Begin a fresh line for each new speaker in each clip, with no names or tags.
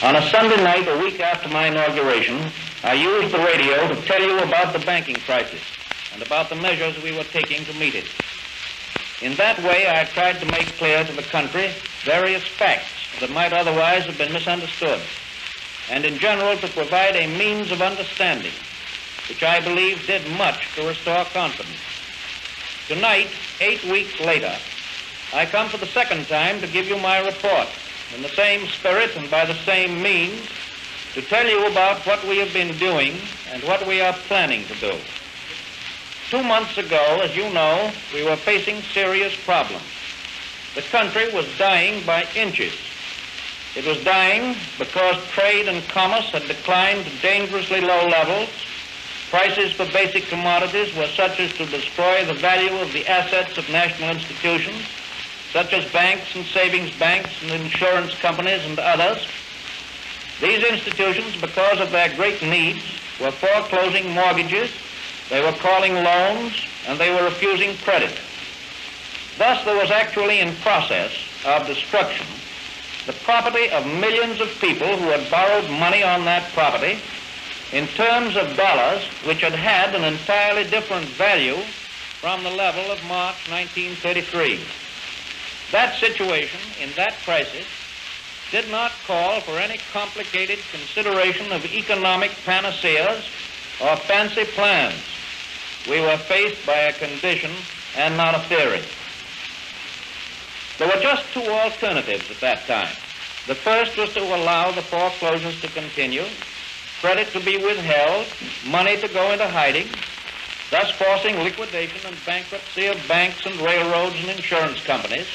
On a Sunday night, a week after my inauguration, I used the radio to tell you about the banking crisis and about the measures we were taking to meet it. In that way, I tried to make clear to the country various facts that might otherwise have been misunderstood, and in general to provide a means of understanding, which I believe did much to restore confidence. Tonight, 8 weeks later, I come for the second time to give you my report in the same spirit and by the same means to tell you about what we have been doing and what we are planning to do. 2 months ago, as you know, we were facing serious problems. The country was dying by inches. It was dying because trade and commerce had declined to dangerously low levels. Prices for basic commodities were such as to destroy the value of the assets of national institutions, such as banks and savings banks and insurance companies and others. These institutions, because of their great needs, were foreclosing mortgages, they were calling loans, and they were refusing credit. Thus, there was actually in process of destruction the property of millions of people who had borrowed money on that property in terms of dollars which had had an entirely different value from the level of March 1933. That situation in that crisis did not call for any complicated consideration of economic panaceas or fancy plans. We were faced by a condition and not a theory. There were just two alternatives at that time. The first was to allow the foreclosures to continue, credit to be withheld, money to go into hiding, thus forcing liquidation and bankruptcy of banks and railroads and insurance companies,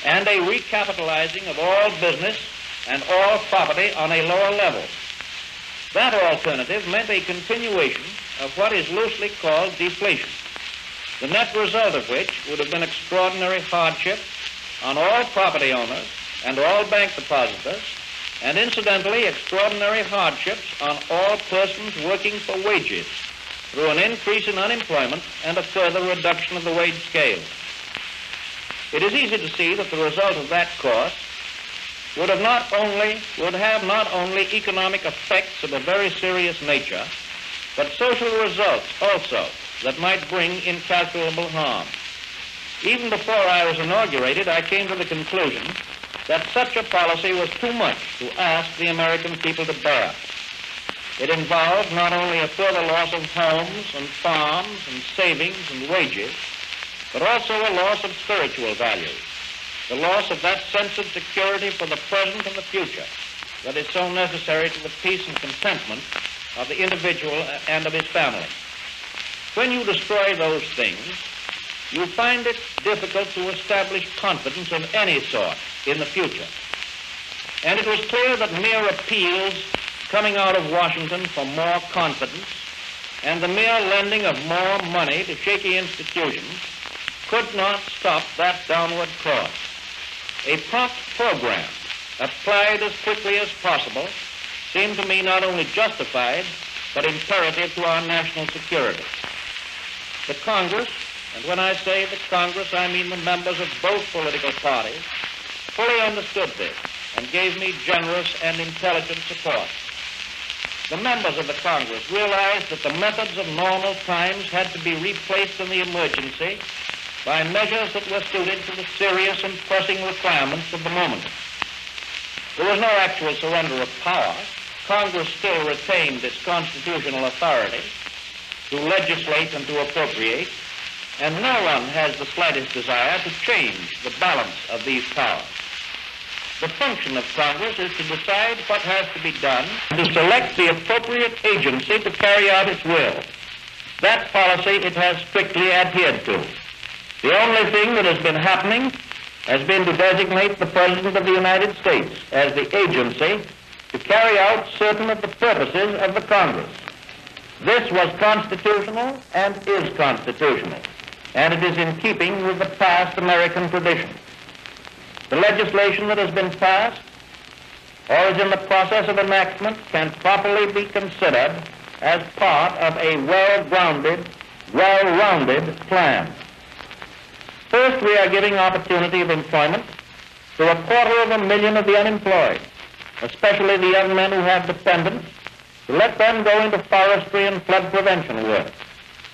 and a recapitalizing of all business and all property on a lower level. That alternative meant a continuation of what is loosely called deflation, the net result of which would have been extraordinary hardship on all property owners and all bank depositors, and incidentally extraordinary hardships on all persons working for wages through an increase in unemployment and a further reduction of the wage scale. It is easy to see that the result of that course would have not only economic effects of a very serious nature, but social results also that might bring incalculable harm. Even before I was inaugurated, I came to the conclusion that such a policy was too much to ask the American people to bear. It involved not only a further loss of homes and farms and savings and wages, but also a loss of spiritual values, the loss of that sense of security for the present and the future that is so necessary to the peace and contentment of the individual and of his family. When you destroy those things, you find it difficult to establish confidence of any sort in the future. And it was clear that mere appeals coming out of Washington for more confidence and the mere lending of more money to shaky institutions could not stop that downward course. A prompt program applied as quickly as possible seemed to me not only justified, but imperative to our national security. The Congress, and when I say the Congress, I mean the members of both political parties, fully understood this and gave me generous and intelligent support. The members of the Congress realized that the methods of normal times had to be replaced in the emergency by measures that were suited to the serious and pressing requirements of the moment. There was no actual surrender of power. Congress still retained its constitutional authority to legislate and to appropriate, and no one has the slightest desire to change the balance of these powers. The function of Congress is to decide what has to be done and to select the appropriate agency to carry out its will. That policy it has strictly adhered to. The only thing that has been happening has been to designate the President of the United States as the agency to carry out certain of the purposes of the Congress. This was constitutional and is constitutional, and it is in keeping with the past American tradition. The legislation that has been passed or is in the process of enactment can properly be considered as part of a well-grounded, well-rounded plan. First, we are giving opportunity of employment to 250,000 of the unemployed. especially the young men who have dependents, to let them go into forestry and flood prevention work.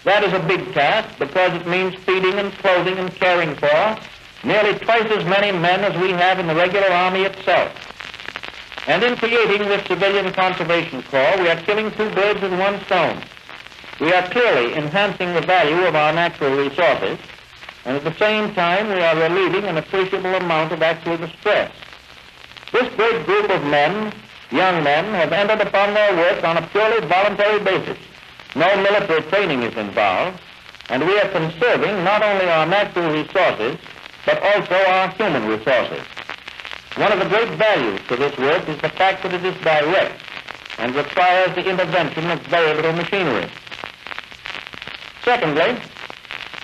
That is a big task because it means feeding and clothing and caring for nearly twice as many men as we have in the regular Army itself. And in creating this Civilian Conservation Corps, we are killing two birds with one stone. We are clearly enhancing the value of our natural resources, and at the same time we are relieving an appreciable amount of actual distress. This great group of men, young men, have entered upon their work on a purely voluntary basis. No military training is involved, and we are conserving not only our natural resources, but also our human resources. One of the great values to this work is the fact that it is direct and requires the intervention of very little machinery. Secondly,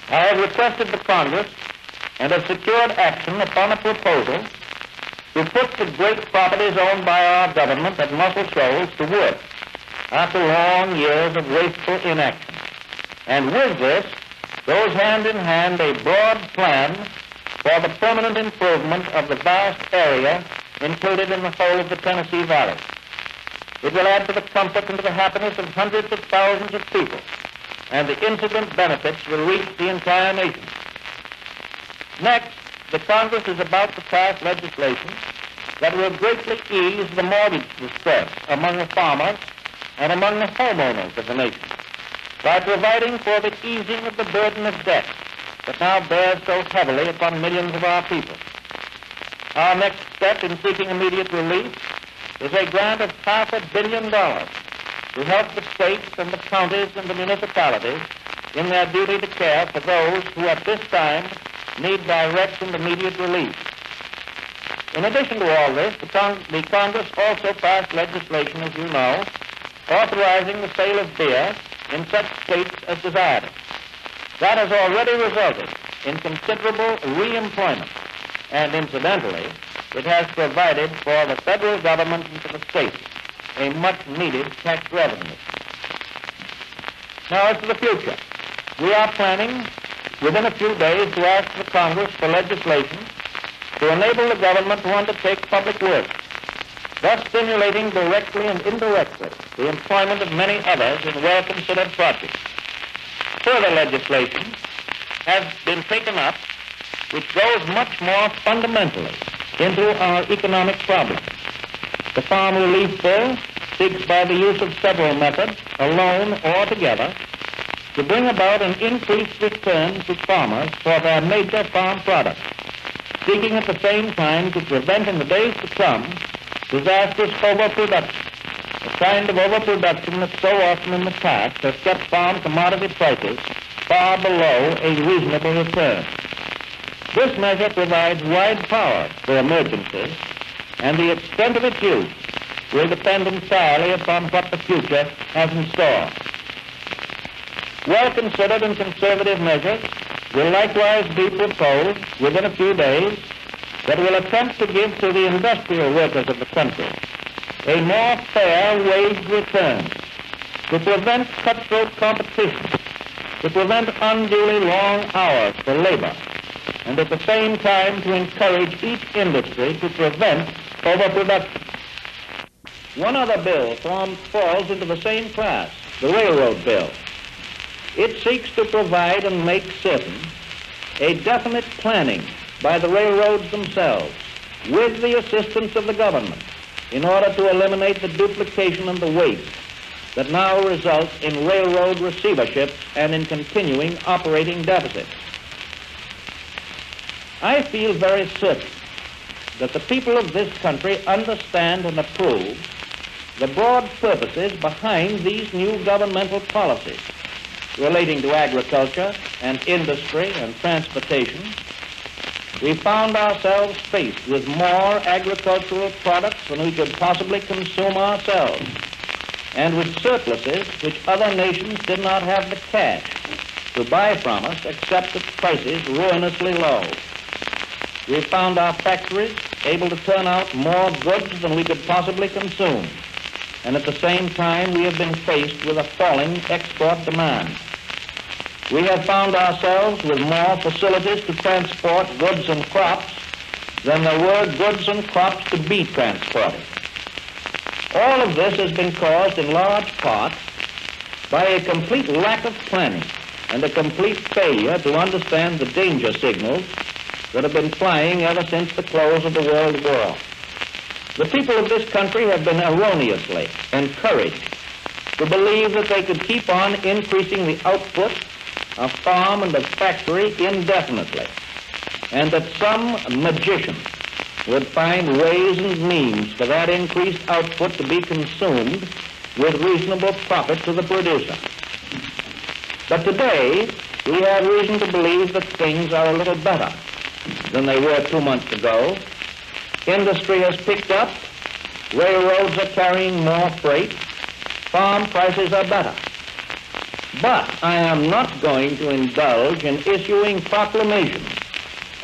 I have requested the Congress and have secured action upon a proposal to put the great properties owned by our government at Muscle Shoals to work after long years of wasteful inaction. And with this goes hand in hand a broad plan for the permanent improvement of the vast area included in the whole of the Tennessee Valley. It will add to the comfort and to the happiness of hundreds of thousands of people, and the incident benefits will reach the entire nation. Next, the Congress is about to pass legislation that will greatly ease the mortgage distress among the farmers and among the homeowners of the nation by providing for the easing of the burden of debt that now bears so heavily upon millions of our people. Our next step in seeking immediate relief is a grant of $500 million to help the states and the counties and the municipalities in their duty to care for those who at this time need direct and immediate relief. In addition to all this, the Congress also passed legislation, as you know, authorizing the sale of beer in such states as desired it. That has already resulted in considerable reemployment, and incidentally, it has provided for the federal government and for the states a much-needed tax revenue. Now, as to the future, we are planning within a few days to ask the Congress for legislation to enable the government to undertake public works, thus stimulating directly and indirectly the employment of many others in well-considered projects. Further legislation has been taken up which goes much more fundamentally into our economic problems. The Farm Relief Bill seeks by the use of several methods, alone or together, to bring about an increased return to farmers for their major farm products, seeking at the same time to prevent in the days to come disastrous overproduction, the kind of overproduction that so often in the past has kept farm commodity prices far below a reasonable return. This measure provides wide power for emergencies, and the extent of its use will depend entirely upon what the future has in store. Well-considered and conservative measures will likewise be proposed within a few days that will attempt to give to the industrial workers of the country a more fair wage return, to prevent cutthroat competition, to prevent unduly long hours for labor, and at the same time to encourage each industry to prevent overproduction. One other bill falls into the same class, the railroad bill. It seeks to provide and make certain a definite planning by the railroads themselves with the assistance of the government in order to eliminate the duplication and the waste that now results in railroad receiverships and in continuing operating deficits. I feel very certain that the people of this country understand and approve the broad purposes behind these new governmental policies relating to agriculture and industry and transportation. We found ourselves faced with more agricultural products than we could possibly consume ourselves, and with surpluses which other nations did not have the cash to buy from us except at prices ruinously low. We found our factories able to turn out more goods than we could possibly consume, and at the same time we have been faced with a falling export demand. We have found ourselves with more facilities to transport goods and crops than there were goods and crops to be transported. All of this has been caused in large part by a complete lack of planning and a complete failure to understand the danger signals that have been flying ever since the close of the World War. The people of this country have been erroneously encouraged to believe that they could keep on increasing the output of farm and of factory indefinitely, and that some magician would find ways and means for that increased output to be consumed with reasonable profit to the producer. But today, we have reason to believe that things are a little better than they were 2 months ago. Industry has picked up, railroads are carrying more freight, farm prices are better. But I am not going to indulge in issuing proclamations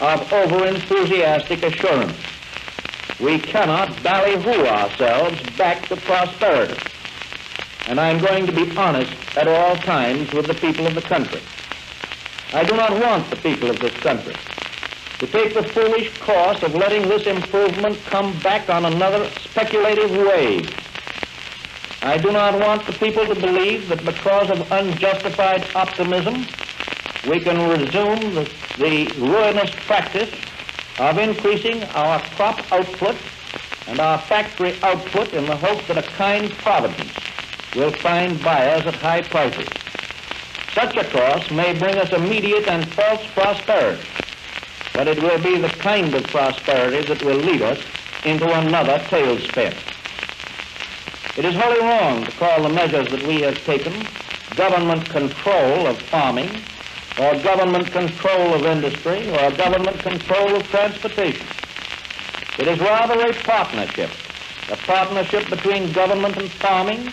of over-enthusiastic assurance. We cannot ballyhoo ourselves back to prosperity. And I'm going to be honest at all times with the people of the country. I do not want the people of this country to take the foolish course of letting this improvement come back on another speculative wave. I do not want the people to believe that because of unjustified optimism, we can resume the ruinous practice of increasing our crop output and our factory output in the hope that a kind providence will find buyers at high prices. Such a course may bring us immediate and false prosperity, but it will be the kind of prosperity that will lead us into another tailspin. It is wholly wrong to call the measures that we have taken government control of farming, or government control of industry, or government control of transportation. It is rather a partnership between government and farming,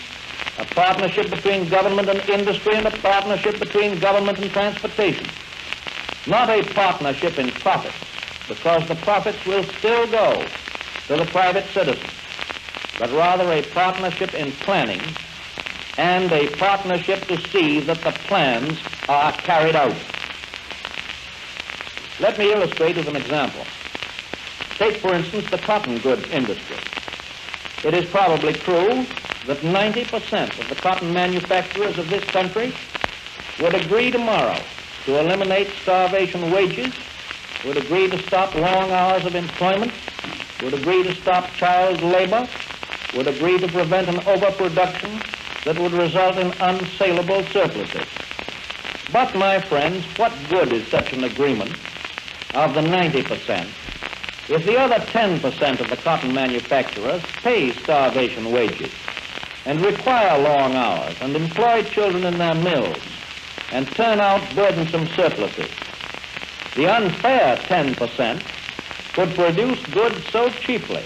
a partnership between government and industry, and a partnership between government and transportation. Not a partnership in profits, because the profits will still go to the private citizen, but rather a partnership in planning and a partnership to see that the plans are carried out. Let me illustrate with an example. Take, for instance, the cotton goods industry. It is probably true that 90% of the cotton manufacturers of this country would agree tomorrow to eliminate starvation wages, would agree to stop long hours of employment, would agree to stop child labor, would agree to prevent an overproduction that would result in unsaleable surpluses. But, my friends, what good is such an agreement of the 90% if the other 10% of the cotton manufacturers pay starvation wages and require long hours and employ children in their mills and turn out burdensome surpluses? The unfair 10% could produce goods so cheaply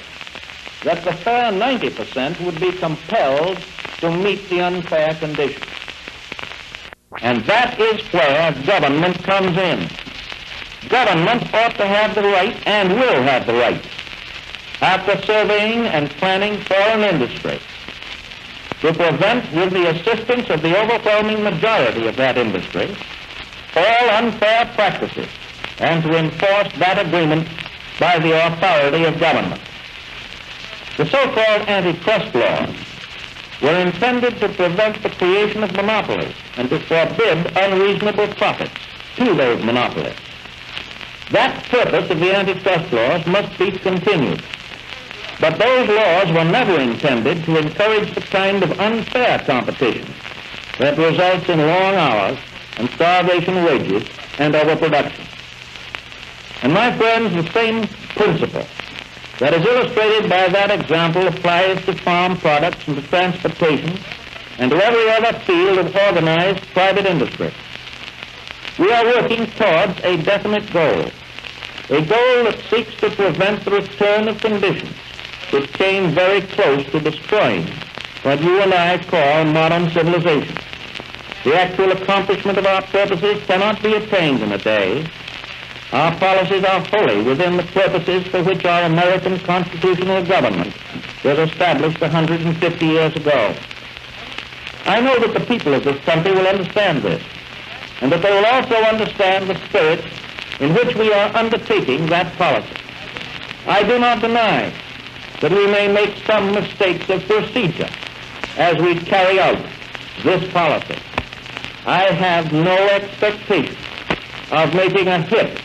that the fair 90% would be compelled to meet the unfair conditions. And that is where government comes in. Government ought to have the right, and will have the right, after surveying and planning foreign industry, to prevent, with the assistance of the overwhelming majority of that industry, all unfair practices, and to enforce that agreement by the authority of government. The so-called antitrust laws were intended to prevent the creation of monopolies and to forbid unreasonable profits to those monopolies. That purpose of the antitrust laws must be continued. But those laws were never intended to encourage the kind of unfair competition that results in long hours and starvation wages and overproduction. And my friends, the same principle that is illustrated by that example applies to farm products and to transportation and to every other field of organized private industry. We are working towards a definite goal, a goal that seeks to prevent the return of conditions which came very close to destroying what you and I call modern civilization. The actual accomplishment of our purposes cannot be attained in a day. Our policies are wholly within the purposes for which our American constitutional government was established 150 years ago. I know that the people of this country will understand this, and that they will also understand the spirit in which we are undertaking that policy. I do not deny that we may make some mistakes of procedure as we carry out this policy. I have no expectation of making a hit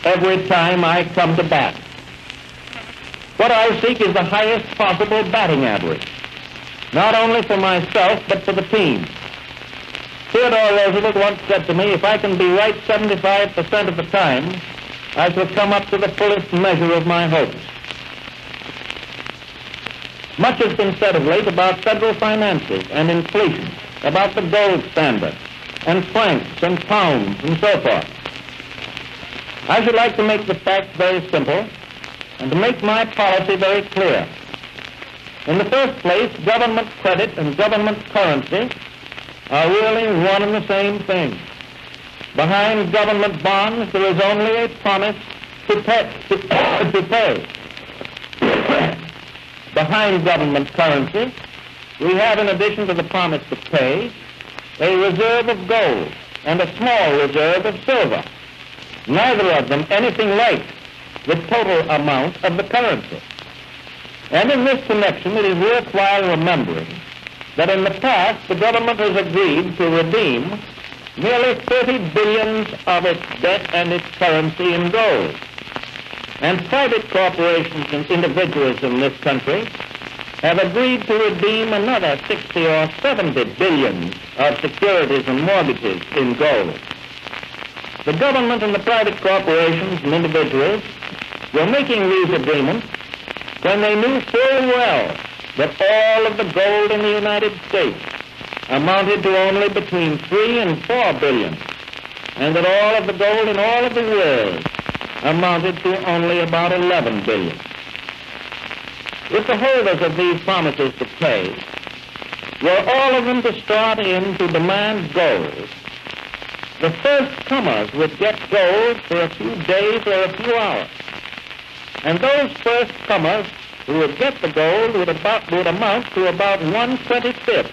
every time I come to bat. What I seek is the highest possible batting average, not only for myself, but for the team. Theodore Roosevelt once said to me, if I can be right 75% of the time, I shall come up to the fullest measure of my hopes. Much has been said of late about federal finances and inflation, about the gold standard, and francs and pounds and so forth. I should like to make the facts very simple and to make my policy very clear. In the first place, government credit and government currency are really one and the same thing. Behind government bonds, there is only a promise to pay. Behind government currency, we have, in addition to the promise to pay, a reserve of gold and a small reserve of silver, neither of them anything like the total amount of the currency. And in this connection, it is worthwhile remembering that in the past, the government has agreed to redeem nearly 30 billions of its debt and its currency in gold. And private corporations and individuals in this country have agreed to redeem another 60 or 70 billions of securities and mortgages in gold. The government and the private corporations and individuals were making these agreements when they knew full well that all of the gold in the United States amounted to only between 3 and 4 billion, and that all of the gold in all of the world amounted to only about 11 billion. If the holders of these promises to pay were all of them to start in to demand gold, the first comers would get gold for a few days or a few hours. And those first comers who would get the gold would amount to about 1/25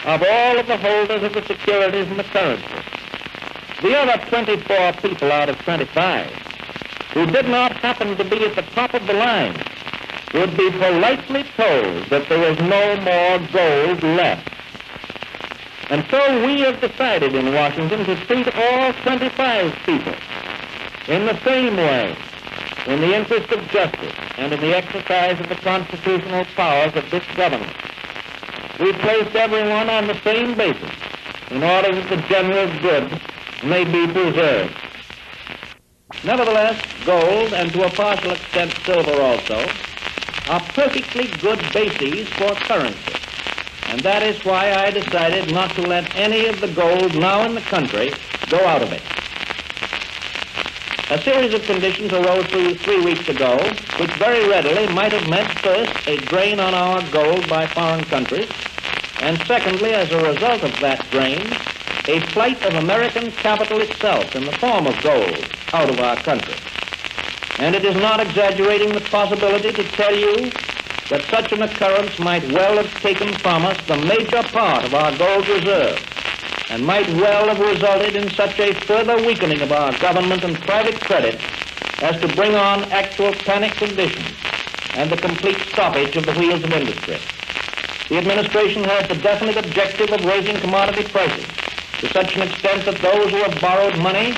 of all of the holders of the securities and the currency. The other 24 people out of 25 who did not happen to be at the top of the line would be politely told that there was no more gold left. And so we have decided in Washington to treat all 25 people in the same way, in the interest of justice and in the exercise of the constitutional powers of this government. We placed everyone on the same basis in order that the general good may be preserved. Nevertheless, gold, and to a partial extent silver also, are perfectly good bases for currency. And that is why I decided not to let any of the gold now in the country go out of it. A series of conditions arose 3 weeks ago, which very readily might have meant, first, a drain on our gold by foreign countries, and secondly, as a result of that drain, a flight of American capital itself in the form of gold out of our country. And it is not exaggerating the possibility to tell you that such an occurrence might well have taken from us the major part of our gold reserve, and might well have resulted in such a further weakening of our government and private credit as to bring on actual panic conditions and the complete stoppage of the wheels of industry. The administration has the definite objective of raising commodity prices to such an extent that those who have borrowed money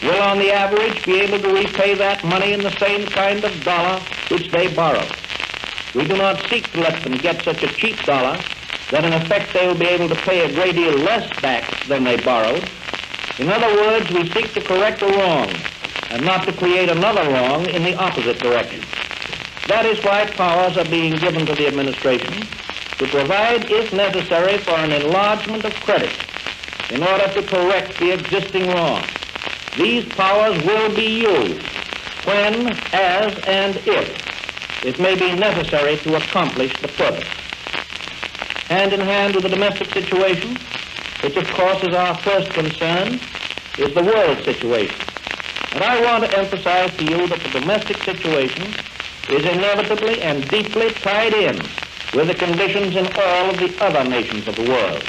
will, on the average, be able to repay that money in the same kind of dollar which they borrowed. We do not seek to let them get such a cheap dollar that in effect they will be able to pay a great deal less back than they borrowed. In other words, we seek to correct a wrong and not to create another wrong in the opposite direction. That is why powers are being given to the administration to provide, if necessary, for an enlargement of credit in order to correct the existing wrong. These powers will be used when, as, and if it may be necessary to accomplish the purpose. Hand in hand with the domestic situation, which of course is our first concern, is the world situation. And I want to emphasize to you that the domestic situation is inevitably and deeply tied in with the conditions in all of the other nations of the world.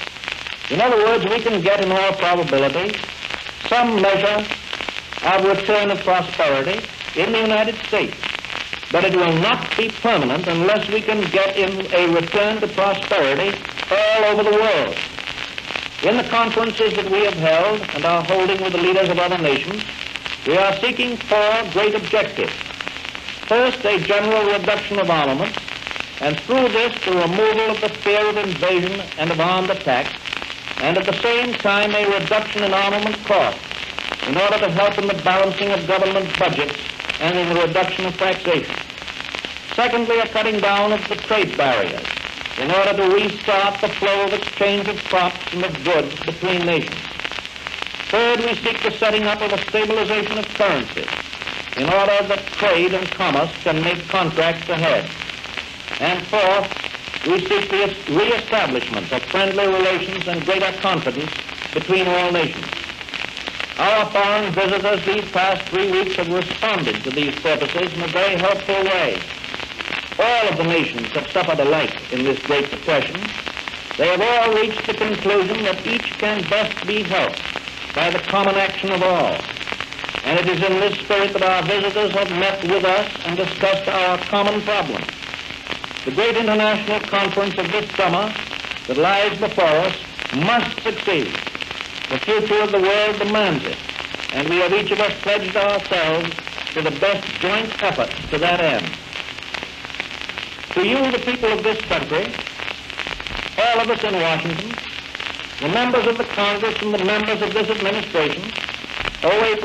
In other words, we can get in all probability some measure of return of prosperity in the United States but it will not be permanent unless we can get in a return to prosperity all over the world. In the conferences that we have held and are holding with the leaders of other nations, we are seeking four great objectives. First, a general reduction of armaments, and through this, the removal of the fear of invasion and of armed attack, and at the same time, a reduction in armament costs in order to help in the balancing of government budgets and in the reduction of taxation. Secondly, a cutting down of the trade barriers in order to restart the flow of exchange of crops and of goods between nations. Third, we seek the setting up of a stabilization of currency in order that trade and commerce can make contracts ahead. And fourth, we seek the reestablishment of friendly relations and greater confidence between all nations. Our foreign visitors these past 3 weeks have responded to these purposes in a very helpful way. All of the nations have suffered alike in this Great Depression. They have all reached the conclusion that each can best be helped by the common action of all. And it is in this spirit that our visitors have met with us and discussed our common problems. The great international conference of this summer that lies before us must succeed. The future of the world demands it, and we have each of us pledged ourselves to the best joint efforts to that end. To you, the people of this country, all of us in Washington, the members of the Congress and the members of this administration, owe a